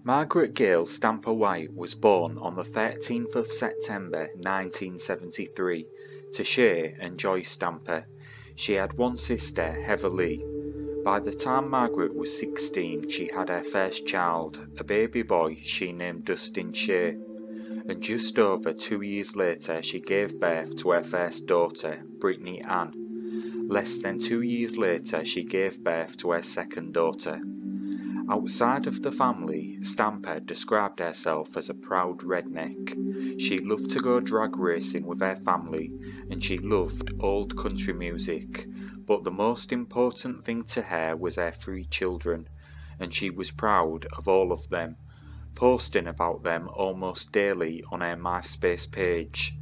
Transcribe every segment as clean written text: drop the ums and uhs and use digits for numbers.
Margaret Gale Stamper-White was born on the 13th of September 1973 to Shay and Joyce Stamper. She had one sister, Heather Lee. By the time Margaret was 16, she had her first child, a baby boy she named Dustin Shay, and just over 2 years later she gave birth to her first daughter, Brittany Ann. Less than 2 years later she gave birth to her second daughter. Outside of the family, Stamper described herself as a proud redneck. She loved to go drag racing with her family, and she loved old country music, but the most important thing to her was her 3 children, and she was proud of all of them, posting about them almost daily on her MySpace page.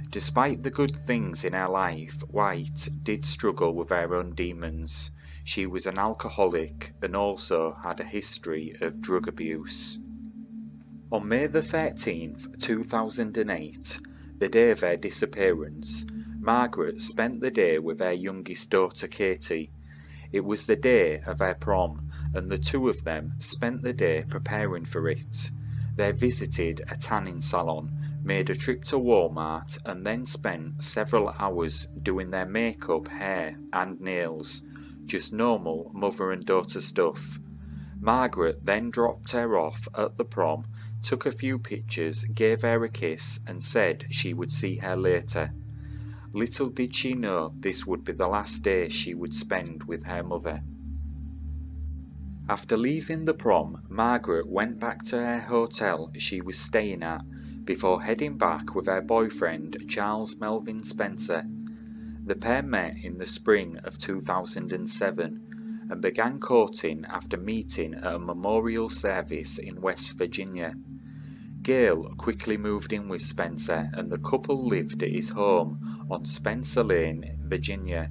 Despite the good things in her life, White did struggle with her own demons. She was an alcoholic and also had a history of drug abuse. On May the 13th, 2008, the day of her disappearance, Margaret spent the day with her youngest daughter Katie. It was the day of her prom, and the two of them spent the day preparing for it. They visited a tanning salon, made a trip to Walmart, and then spent several hours doing their makeup, hair and nails. Just normal mother and daughter stuff. Margaret then dropped her off at the prom, took a few pictures, gave her a kiss and said she would see her later. Little did she know this would be the last day she would spend with her mother. After leaving the prom, Margaret went back to her hotel she was staying at before heading back with her boyfriend Charles Melvin Spencer. The pair met in the spring of 2007 and began courting after meeting at a memorial service in West Virginia. Gale quickly moved in with Spencer and the couple lived at his home on Spencer Lane, Virginia.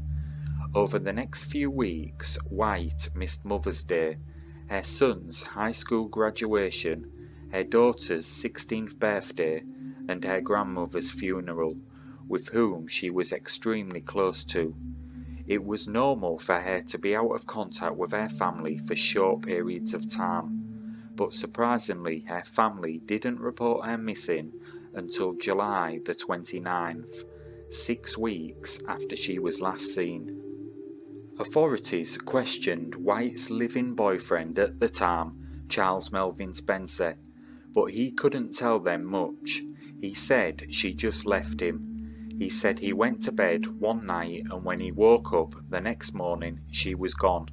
Over the next few weeks, White missed Mother's Day, her son's high school graduation, her daughter's 16th birthday, and her grandmother's funeral, with whom she was extremely close to. It was normal for her to be out of contact with her family for short periods of time, but surprisingly her family didn't report her missing until July the 29th, 6 weeks after she was last seen. Authorities questioned White's living boyfriend at the time, Charles Melvin Spencer, but he couldn't tell them much. He said she just left him. He said he went to bed one night and when he woke up the next morning she was gone.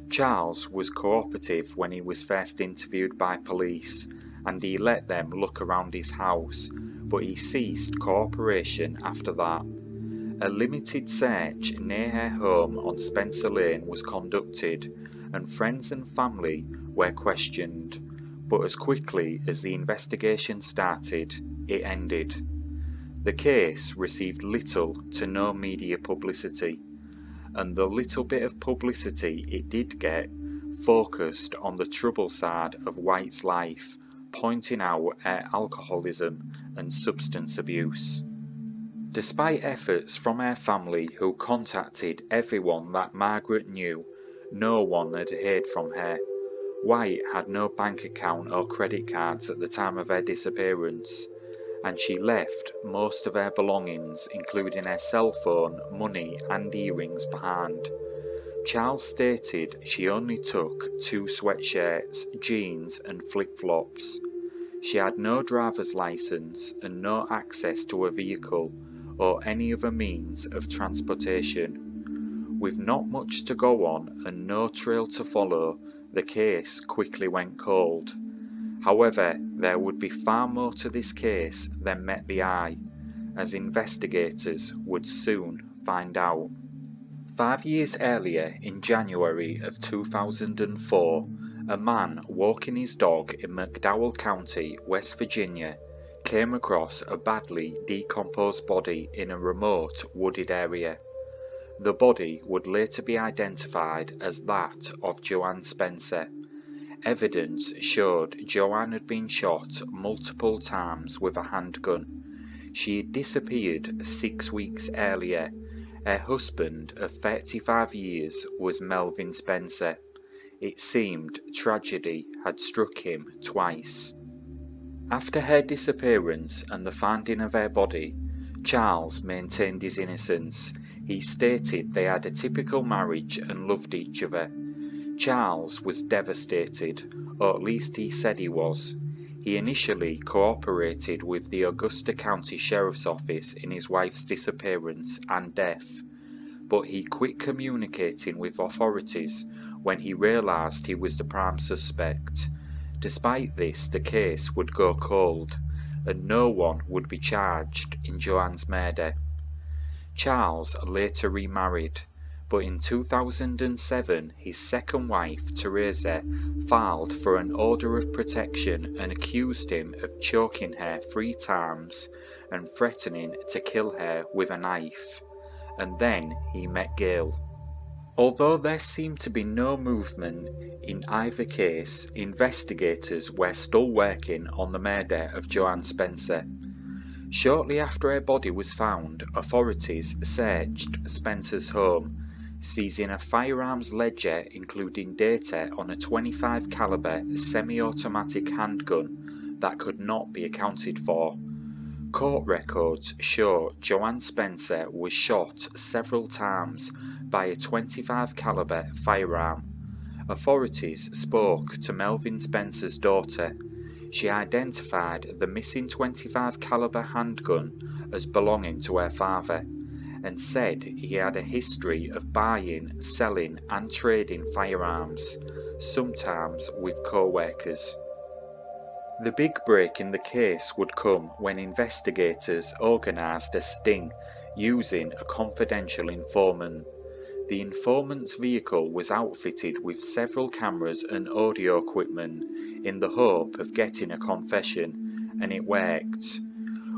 Charles was cooperative when he was first interviewed by police and he let them look around his house, but he ceased cooperation after that. A limited search near her home on Spencer Lane was conducted and friends and family were questioned, but as quickly as the investigation started, it ended. The case received little to no media publicity, and the little bit of publicity it did get focused on the trouble side of White's life, pointing out her alcoholism and substance abuse. Despite efforts from her family who contacted everyone that Margaret knew, no one had heard from her. White had no bank account or credit cards at the time of her disappearance, and she left most of her belongings, including her cell phone, money and earrings, behind. Charles stated she only took 2 sweatshirts, jeans and flip-flops. She had no driver's license and no access to a vehicle or any other means of transportation. With not much to go on and no trail to follow, the case quickly went cold. However, there would be far more to this case than met the eye, as investigators would soon find out. 5 years earlier, in January of 2004, a man walking his dog in McDowell County, West Virginia, came across a badly decomposed body in a remote wooded area. The body would later be identified as that of Joanne Spencer. Evidence showed Joanne had been shot multiple times with a handgun. She had disappeared 6 weeks earlier. Her husband of 35 years was Melvin Spencer. It seemed tragedy had struck him twice. After her disappearance and the finding of her body, Charles maintained his innocence. He stated they had a typical marriage and loved each other. Charles was devastated, or at least he said he was. He initially cooperated with the Augusta County Sheriff's Office in his wife's disappearance and death, but he quit communicating with authorities when he realised he was the prime suspect. Despite this, the case would go cold, and no one would be charged in Joanne's murder. Charles later remarried, but in 2007 his second wife, Teresa, filed for an order of protection and accused him of choking her 3 times and threatening to kill her with a knife. And then he met Gale. Although there seemed to be no movement in either case, investigators were still working on the murder of Joanne Spencer. Shortly after her body was found, authorities searched Spencer's home, seizing a firearms ledger including data on a .25 caliber semi-automatic handgun that could not be accounted for. Court records show Joanne Spencer was shot several times by a .25 caliber firearm. Authorities spoke to Melvin Spencer's daughter. She identified the missing .25 caliber handgun as belonging to her father, and said he had a history of buying, selling and trading firearms, sometimes with co-workers. The big break in the case would come when investigators organised a sting using a confidential informant. The informant's vehicle was outfitted with several cameras and audio equipment in the hope of getting a confession, and it worked.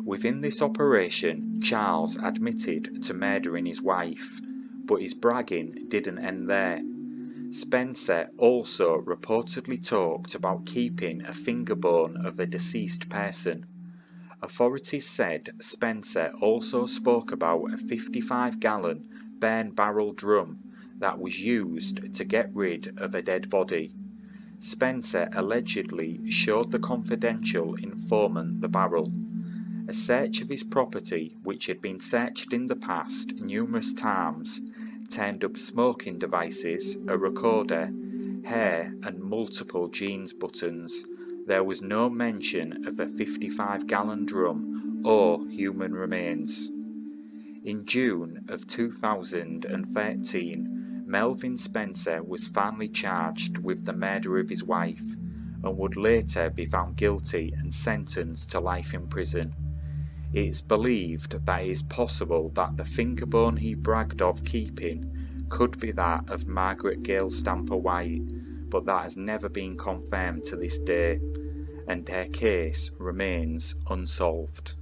Within this operation, Charles admitted to murdering his wife, but his bragging didn't end there. Spencer also reportedly talked about keeping a finger bone of a deceased person. Authorities said Spencer also spoke about a 55-gallon barn-barrel drum that was used to get rid of a dead body. Spencer allegedly showed the confidential informant the barrel. A search of his property, which had been searched in the past numerous times, turned up smoking devices, a recorder, hair and multiple jeans buttons. There was no mention of a 55-gallon drum or human remains. In June of 2013, Melvin Spencer was finally charged with the murder of his wife and would later be found guilty and sentenced to life in prison. It is believed that it is possible that the finger bone he bragged of keeping could be that of Margaret Gale Stamper-White, but that has never been confirmed to this day, and her case remains unsolved.